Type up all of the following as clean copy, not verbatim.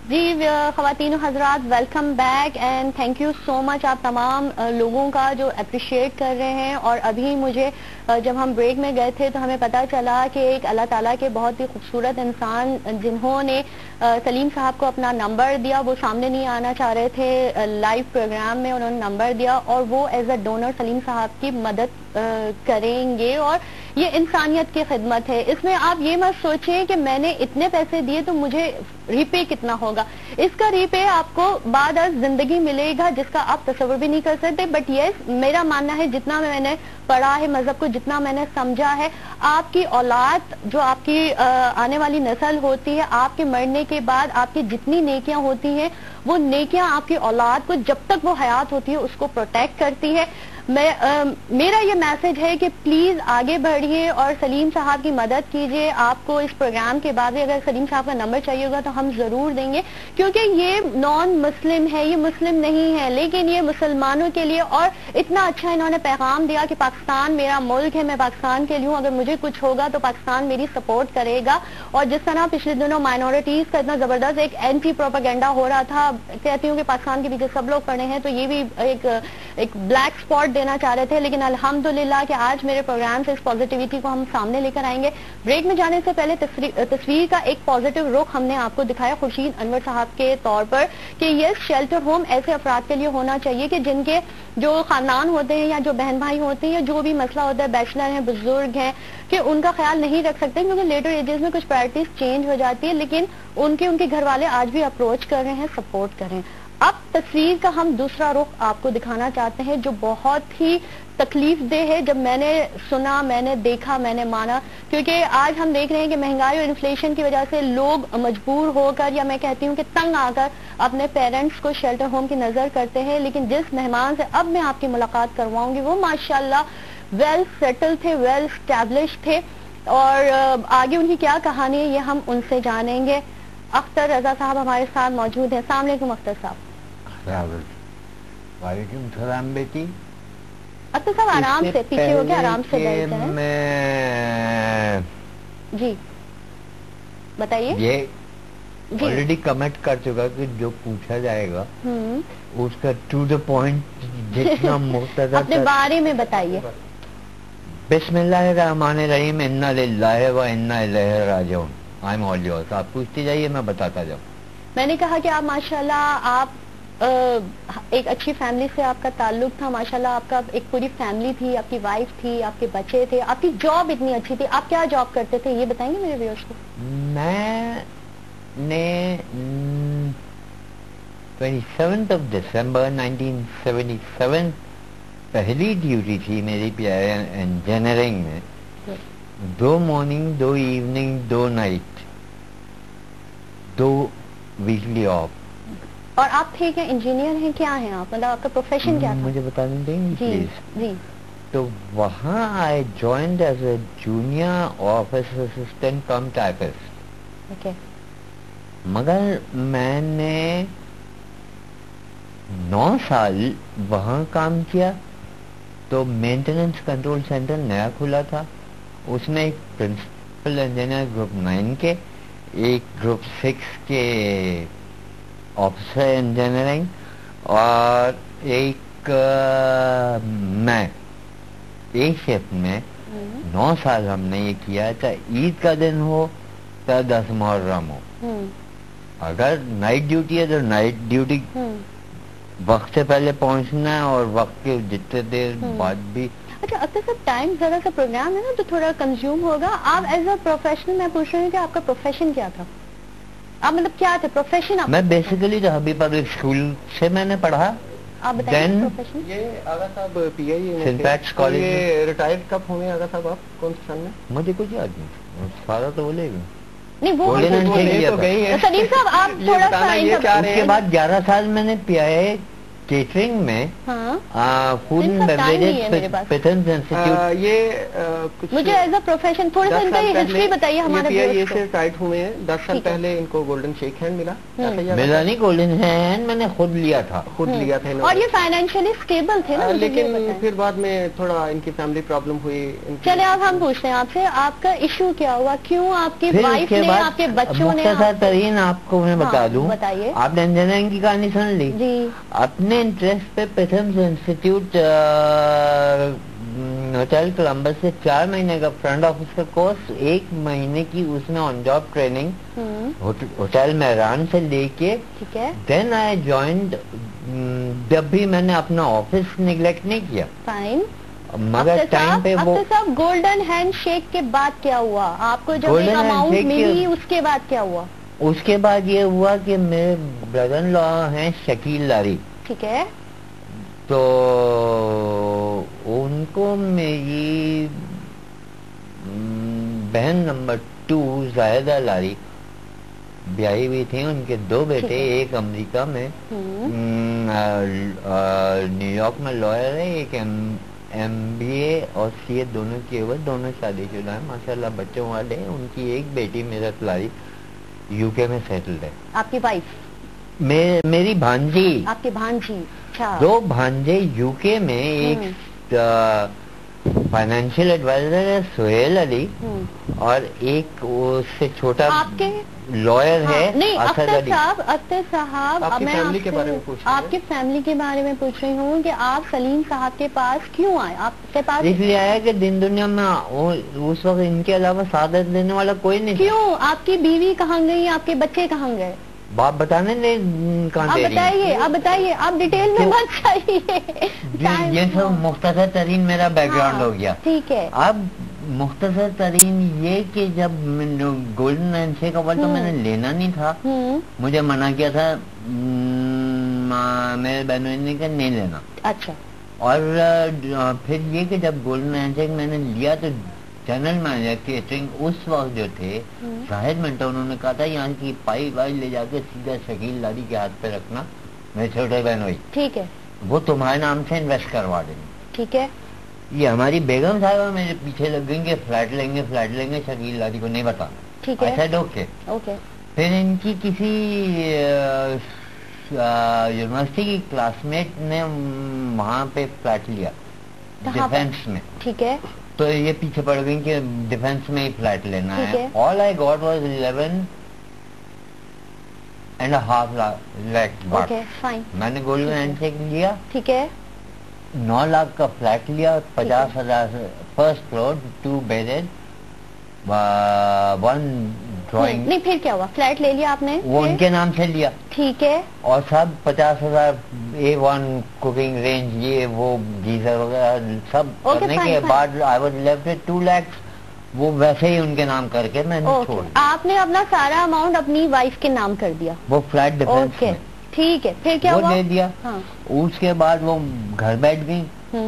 جی خواتین و حضرات، welcome back and thank you so much آپ تمام لوگوں کا جو اپریشیٹ کر رہے ہیں. اور ابھی مجھے جب ہم بریک میں گئے تھے تو ہمیں پتہ چلا کہ ایک اللہ تعالیٰ کے بہت ہی خوبصورت انسان جنہوں نے سلیم صاحب کو اپنا نمبر دیا، وہ سامنے نہیں آنا چاہ رہے تھے لائیو پروگرام میں، انہوں نے نمبر دیا اور وہ ایز اے ڈونر سلیم صاحب کی مدد کریں گے. اور یہ انسانیت کی خدمت ہے. اس میں آپ یہ مت سوچیں کہ میں نے اتنے پیسے دیے تو مجھے ری پے کتنا ہوگا. اس کا ری پے آپ کو بعد از زندگی ملے گا جس کا آپ تصور بھی نہیں کر سکتے. بٹ یس، میرا ماننا ہے جتنا میں نے پڑھا ہے مذہب کو، جتنا میں نے سمجھا ہے، آپ کی اولاد جو آپ کی آنے والی نسل ہوتی ہے، آپ کے مرنے کے بعد آپ کی جتنی نیکیاں ہوتی ہیں وہ نیکیاں آپ کی اولاد کو جب تک وہ حیات ہوتی ہے اس کو پروٹیکٹ کرتی ہے. میرا یہ میسج ہے کہ پلیز آگے بڑھیے اور سلیم صاحب کی مدد کیجیے. آپ کو اس پروگرام کے بعد اگر سلیم صاحب کا نمبر چاہیے ہوگا تو ہم ضرور دیں گے، کیونکہ یہ نان مسلم ہے، یہ مسلم نہیں ہے، لیکن یہ مسلمانوں کے لیے. اور اتنا اچھا انہوں نے پیغام دیا کہ پاکستان میرا ملک ہے، میں پاکستان کے لیے ہوں، اگر مجھے کچھ ہوگا تو پاکستان میری سپورٹ کرے گا. اور جس طرح پچھلے دنوں مائنورٹیز کا اتنا زبردست ایک اینٹی پروپیگنڈا ہو رہا تھا، کہتی ہوں کہ پاکستان کے پیچھے سب لوگ پڑے ہیں، تو یہ بھی ایک بلیک اسپاٹ دینا چاہ رہے تھے. لیکن الحمدللہ کہ آج میرے پروگرام سے اس پازیٹیوٹی کو ہم سامنے لے کر آئیں گے. بریک میں جانے سے پہلے تصویر کا ایک پازیٹیو رخ ہم نے آپ کو دکھایا خورشید انور صاحب کے طور پر کہ یہ شیلٹر ہوم ایسے افراد کے لیے ہونا چاہیے کہ جن کے جو خاندان ہوتے ہیں یا جو بہن بھائی ہوتے ہیں یا جو بھی مسئلہ ہوتا ہے، بیچلر ہیں، بزرگ ہیں، کہ ان کا خیال نہیں رکھ سکتے کیونکہ لیٹر ایجز میں کچھ پرائرٹیز چینج ہو جاتی ہے، لیکن ان کے گھر والے آج بھی اپروچ کر رہے ہیں، سپورٹ کر رہے ہیں. اب تصویر کا ہم دوسرا رخ آپ کو دکھانا چاہتے ہیں جو بہت ہی تکلیف دہ ہے. جب میں نے سنا، میں نے دیکھا، میں نے مانا، کیونکہ آج ہم دیکھ رہے ہیں کہ مہنگائی اور انفلیشن کی وجہ سے لوگ مجبور ہو کر یا میں کہتی ہوں کہ تنگ آ کر اپنے پیرنٹس کو شیلٹر ہوم کی نظر کرتے ہیں. لیکن جس مہمان سے اب میں آپ کی ملاقات کرواؤں گی وہ ماشاءاللہ ویل سیٹل تھے، ویل اسٹیبلش تھے، اور آگے ان کی کیا کہانی ہے یہ ہم ان سے جانیں گے. اختر رضا صاحب ہمارے ساتھ موجود ہیں. السلام علیکم اختر صاحب. وعلیکم السلام بیٹی. اختر صاحب آرام سے پیچھے ہو کے آرام سے بیٹھ جائیں. میں جی بتائیے. یہ آلریڈی کمنٹ کر چکا کہ جو پوچھا جائے گا اس کا ٹو دا پوائنٹ جتنا مختصر اپنے بارے میں بتائیے. بسم اللہ الرحمن الرحیم. انا للہ و انا الیہ راجعون. I am all yours. آپ پوچھتے جائیے، میں بتاتا جاؤں. میں نے کہا کہ آپ ماشاءاللہ آپ ایک اچھی فیملی سے آپ کا تعلق تھا، ماشاءاللہ آپ کا ایک پوری فیملی تھی، آپ کی وائف تھی، آپ کے بچے تھے، آپ کی جاب اتنی اچھی تھی. آپ کیا جاب کرتے تھے یہ بتائیں گے میرے ویورز کو؟ میں نے 27 دسمبر 1977 پہلی ڈیوٹی تھی میری پی آئی انجینئرنگ میں. 2 morning, 2 evening, 2 night, 2 weekly of. اور آپ تھے کیا انجینئر ہیں، کیا ہیں آپ، مطلب آپ کا پروفیشن کیا تھا؟ مجھے بتانے دیں گے جی پلیز. جی. تو وہاں I joined as a junior office assistant come typist. Okay. مگر میں نے 9 سال وہاں کام کیا. تو مینٹیننس کنٹرول سینٹر نیا کھلا تھا، اس میں ایک پرنسپل انجینئر گروپ 9 کے، ایک گروپ 6 کے آفیسر انجینئرنگ، اور ایک میں. ایک شفٹ میں 9 سال ہم نے یہ کیا. چاہے عید کا دن ہو، چاہے 10 محرم ہو. اگر نائٹ ڈیوٹی ہے تو نائٹ ڈیوٹی وقت سے پہلے پہنچنا ہے اور وقت کے جتنے دیر بعد بھی. اچھا اختر صاحب، ٹائم ذرا سا پروگرام ہے نا تو تھوڑا کنزیوم ہوگا. آپ ایز اے پروفیشنل، میں پوچھ رہی ہوں کہ آپ کا پروفیشن کیا تھا؟ آپ مطلب کیا تھے پروفیشن؟ میں بیسیکلی تو حبیب پبلک اسکول سے میں نے پڑھا. آپ بتائیں پروفیشن. یہ آغا صاحب پی آئی سنپیکس کالج. یہ ریٹائر کب ہوئے آغا صاحب آپ، کون سے سال میں؟ مجھے کچھ یاد نہیں، سارا تو بولے گا. نہیں وہ گولڈن سلیم صاحب آپ تھوڑا سا اس کے بعد 11 سال میں نے پی آئی केटरिंग में हाँ फूड एंड इनका time नहीं है मेरे बेवरेज पास। पिथन्स इंस्टीट्यूट। ये कुछ मुझे एज अ प्रोफेशन थोड़ा सा 10 इनका साल हिस्ट्री पहले बताइए हमारे ये viewers से को। टाइट हुए हैं। 10 साल ठीक है। पहले इनको गोल्डन शेक हैंड मिला। ऐसा ही मेरा नहीं गोल्डन हैंड, मैंने खुद लिया था। खुद लिया था और इन्होंने। ये फाइनेंशियली स्टेबल थे ना, मुझे ये लेकिन बताएं। फिर बाद में थोड़ा इनकी फैमिली प्रॉब्लम हुई। चले अब हम पूछते हैं आपसे, आपका इशू क्या हुआ, क्यों आपकी फिर वाइफ उसके ने, बाद आपके बच्चों ने मुख्तसर आपको- तरीन आपको मैं बता हाँ, दूं, बताइए। आपने इंजीनियरिंग की कहानी सुन ली। जी अपने इंटरेस्ट पे पिथम्स इंस्टीट्यूट होटल कोलंबस से 4 महीने का फ्रंट ऑफिस का कोर्स, 1 महीने की उसमें on job training hotel Mehran से लेके ठीक है देन आई ज्वाइंड। जब भी मैंने अपना ऑफिस निगलेक्ट नहीं किया, फाइन। मगर टाइम पे वो सब गोल्डन हैंड शेक के बाद क्या हुआ, आपको जब Golden एक अमाउंट handshake के- मिली उसके बाद क्या हुआ? उसके बाद ये हुआ कि मेरे ब्रदर इन लॉ हैं शकील लारी, ठीक है तो उनको मेरी बहन नंबर 2 जाहिदा लारी ब्याही हुई थी। उनके 2 बेटे, ठीक है। एक अमेरिका में हम्म, न्यूयॉर्क में लॉयर है, एक MBA और CA दोनों किए हुए, दोनों शादीशुदा है माशाल्लाह, बच्चों वाले हैं। उनकी एक बेटी मेरा लारी UK में सेटल्ड है। आपकी वाइफ, मेरी भांजी, आपकी भांजी, अच्छा 2 भांजे UK में, एक फाइनेंशियल एडवाइजर है सुहेल अली और एक उससे छोटा आपके लॉयर है नहीं असद अख्तर अली। साहब, अख्तर साहब, अब आपकी मैं फैमिली के आपसे- बारे में पूछ रही हूँ। आपकी फैमिली के बारे में पूछ रही हूँ कि आप सलीम साहब के पास क्यों आए, आपके पास इसलिए आया कि दिन दुनिया में उस वक्त इनके अलावा साथ देने वाला कोई नहीं था। क्यों? आपकी बीवी कहाँ गई, आपके बच्चे कहाँ गए? बाप बताने ने कहाँ आप दे रही बताइए, आप बताइए, आप डिटेल में तो- मत जाइए। ये सब मुख्तसर तरीन मेरा बैकग्राउंड हो गया। ठीक है अब मुख्तसर तरीन ये कि जब गोल्डन हैंडशेक अवार्ड तो मैंने लेना नहीं था, मुझे मना किया था मेरे बहनों ने कहा नहीं लेना। अच्छा और फिर ये कि जब गोल्डन हैंडशेक मैंने लिया तो जनरल मैनेजर केटरिंग उस वक्त जो थे शाहिद मिंटो, उन्होंने कहा था यहाँ की पाई वाई ले जाके सीधा शकील लारी के हाथ पे रखना, मेरे छोटे बहन हुई, ठीक है वो तुम्हारे नाम से इन्वेस्ट करवा देंगे। ठीक है ये हमारी बेगम साहिबा मेरे पीछे लग गई कि फ्लैट लेंगे शकील लारी को नहीं बताना। ठीक है ऐसा ओके। ओके फिर इनकी किसी यूनिवर्सिटी की क्लासमेट ने वहाँ पे फ्लैट लिया कहाँ पर? डिफेंस में, ठीक है तो ये पीछे पड़ गई कि डिफेंस में ही फ्लैट लेना ठीक है। है। All I got was 11.5 lakh. Okay fine मैंने गोल्डन हैंडशेक लिया, ठीक है 9 लाख का फ्लैट लिया, 50,000 फर्स्ट फ्लोर, 2 बेडेड, 1 ड्राइंग। नहीं फिर क्या हुआ, फ्लैट ले लिया आपने? वो फिर? उनके नाम से लिया ठीक है और सब 50,000 A1 कुकिंग रेंज, ये वो गीजर वगैरह सब Okay, करने fine, के fine. बाद I was left with 2 lakh. वो वैसे ही उनके नाम करके मैंने ओके छोड़ दिया। आपने अपना सारा अमाउंट अपनी वाइफ के नाम कर दिया? वो फ्लैट डिफेंस ओके में ठीक है, फिर क्या वो हुआ? दे दिया। हाँ उसके बाद वो घर बैठ गई,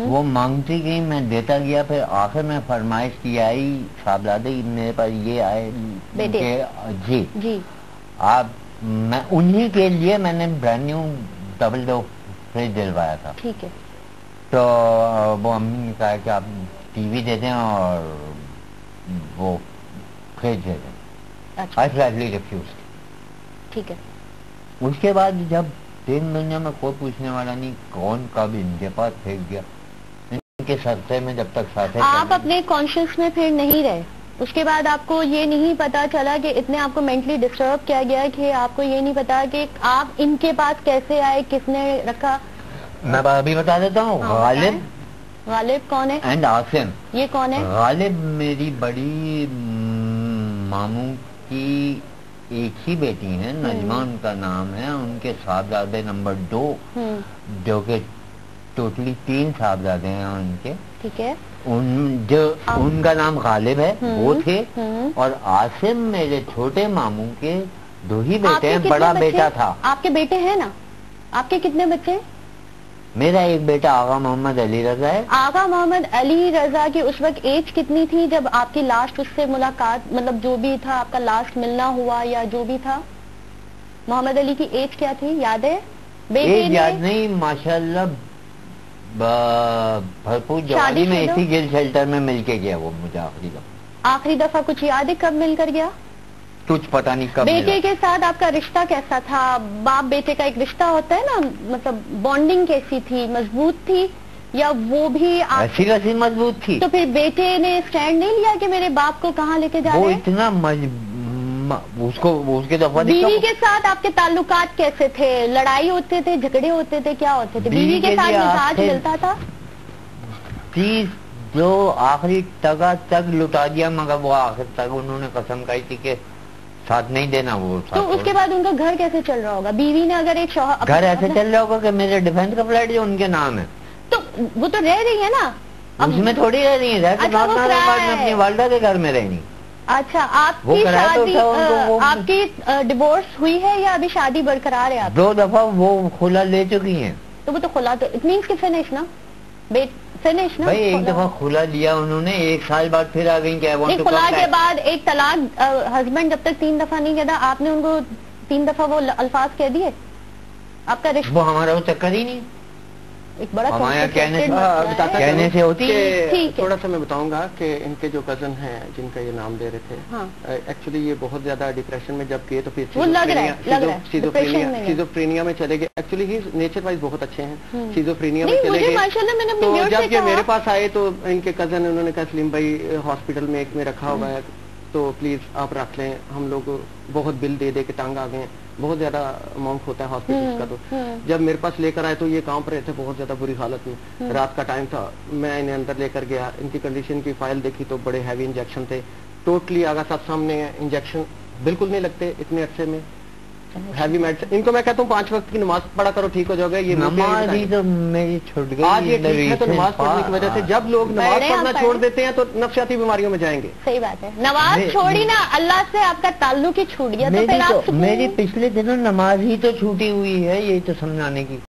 वो मांगती गई, मैं देता गया। फिर आखिर में फरमाइश की आई, साहबजादे मेरे पास ये आए बेटे। जी जी आप, मैं उन्हीं के लिए मैंने brand new double door fridge दिलवाया था। ठीक है तो वो अम्मी ने कहा कि आप टीवी दे दें और वो फ्रिज दे दें। अच्छा आई फ्लैटली रिफ्यूज। ठीक है उसके बाद जब दिन दुनिया में कोई पूछने वाला नहीं कौन कब इनके पास फेंक गया, इनके सरसे में जब तक साथ आप अपने कॉन्शियस में फिर नहीं रहे, उसके बाद आपको ये नहीं पता चला कि इतने आपको मेंटली डिस्टर्ब किया गया कि आपको ये नहीं पता कि आप इनके पास कैसे आए, किसने रखा? मैं अभी बता देता हूँ। हाँ, गालिब गालिब कौन है? एंड आसिम। ये कौन है? गालिब मेरी बड़ी मामू की एक ही बेटी है, नजमा उनका नाम है, उनके साहबजादे नंबर 2 जो कि टोटली 3 साहबजादे हैं उनके। ठीक है उनका नाम गालिब है, वो थे। और आसिम मेरे छोटे मामू के 2 ही बेटे आपके हैं, कितने बड़ा बच्चे? बेटा था। आपके बेटे हैं ना? आपके कितने बच्चे? मेरा एक बेटा आगा मोहम्मद अली रजा है। आगा मोहम्मद अली रजा की उस वक्त एज कितनी थी जब आपकी लास्ट उससे मुलाकात, मतलब जो भी था आपका लास्ट मिलना हुआ या जो भी था? मोहम्मद अली की एज क्या थी, याद है? बेटे एक ने याद नहीं, माशाल्लाह भरपूर जवानी शादी में शुदा? इसी गिल शेल्टर में मिलके गया वो मुझे आखिरी दफा कुछ याद है कब मिलकर गया? कुछ पता नहीं कब बेटे मिला। के साथ आपका रिश्ता कैसा था? बाप बेटे का एक रिश्ता होता है ना, मतलब बॉन्डिंग कैसी थी? मजबूत थी या वो भी ऐसी वैसी मजबूत थी? तो फिर बेटे ने स्टैंड नहीं लिया कि मेरे बाप को कहाँ लेके जा वो रहे हैं? इतना उसको उसके दफा बीवी के साथ आपके ताल्लुकात कैसे थे? लड़ाई होते थे, झगड़े होते थे, क्या होते थे? बीवी के साथ मिजाज मिलता था? 30 जो आखिरी टका तक लुटा दिया, मगर वो आखिर तक उन्होंने कसम खाई थी कि साथ नहीं देना वो। तो उसके बाद उनका घर कैसे चल रहा होगा? बीवी ने अगर एक शौहर घर ऐसे चल रहा होगा कि मेरे डिफेंस का फ्लैट जो उनके नाम है, तो वो तो रह रही है ना उसमें थोड़ी रह रही है। अच्छा, वो में किराया अपनी है। वालदा के घर में रहनी। अच्छा, वो आपकी कराया तो शादी था उनको, वो- आपकी डिवोर्स हुई है या अभी शादी बरकरार है आप? 2 दफा वो खुला ले चुकी हैं। तो वो तो खुला, तो इट मीन्स कि फिनिश ना, फिनिश ना भाई एक खुला। दफा खुला लिया उन्होंने, 1 साल बाद फिर आ गई क्या नहीं, खुला के बाद एक तलाक हस्बैंड जब तक 3 दफा नहीं कहता, आपने उनको 3 दफा वो अल्फाज कह दिए? आपका रिश्ता वो हमारा वो चक्कर ही नहीं। एक बड़ा हमारे complicated कहने से- मसला है। बताता कहने चलूं से होती कि ठीक है। थोड़ा सा मैं बताऊंगा कि इनके जो कजन हैं जिनका ये नाम दे रहे थे, हाँ। एक्चुअली ये बहुत ज्यादा डिप्रेशन में जब गए तो फिर वो लग रहा है, डिप्रेशन में गए। सिजोफ्रेनिया में चले गए। एक्चुअली ही नेचर वाइज बहुत अच्छे हैं, सिजोफ्रेनिया में नहीं, चले मुझे गए। माशाल्लाह मैंने अपने तो व्यूअर्स से जब ये कहा- मेरे पास आए तो इनके कजन उन्होंने कहा सलीम भाई हॉस्पिटल में एक में रखा हुआ है, तो प्लीज आप रख लें, हम लोग बहुत बिल दे दे के तंग आ गए, बहुत ज्यादा अमाउंट होता है हॉस्पिटल का। तो जब मेरे पास लेकर आए तो ये कांप रहे थे बहुत ज्यादा बुरी हालत में। रात का टाइम था, मैं इन्हें अंदर लेकर गया, इनकी कंडीशन की फाइल देखी तो बड़े हैवी इंजेक्शन थे, टोटली आगा साथ सामने इंजेक्शन बिल्कुल नहीं लगते इतने अच्छे में, हैवी मेडिसिन। इनको मैं कहता हूँ 5 वक्त की नमाज पढ़ा करो, ठीक हो जाओगे। ये नमाज ही तो मेरी छूट गई। आज ये ठीक है तो नमाज पढ़ने की वजह से, जब लोग नमाज पढ़े हम पढ़ना पढ़े। छोड़ देते हैं तो नफसियाती बीमारियों में जाएंगे। सही बात है, नमाज छोड़ी ना, अल्लाह से आपका ताल्लुक ही छूट गया, तो फिर आप मेरी पिछले दिनों नमाज ही तो छूटी हुई है, यही तो समझाने की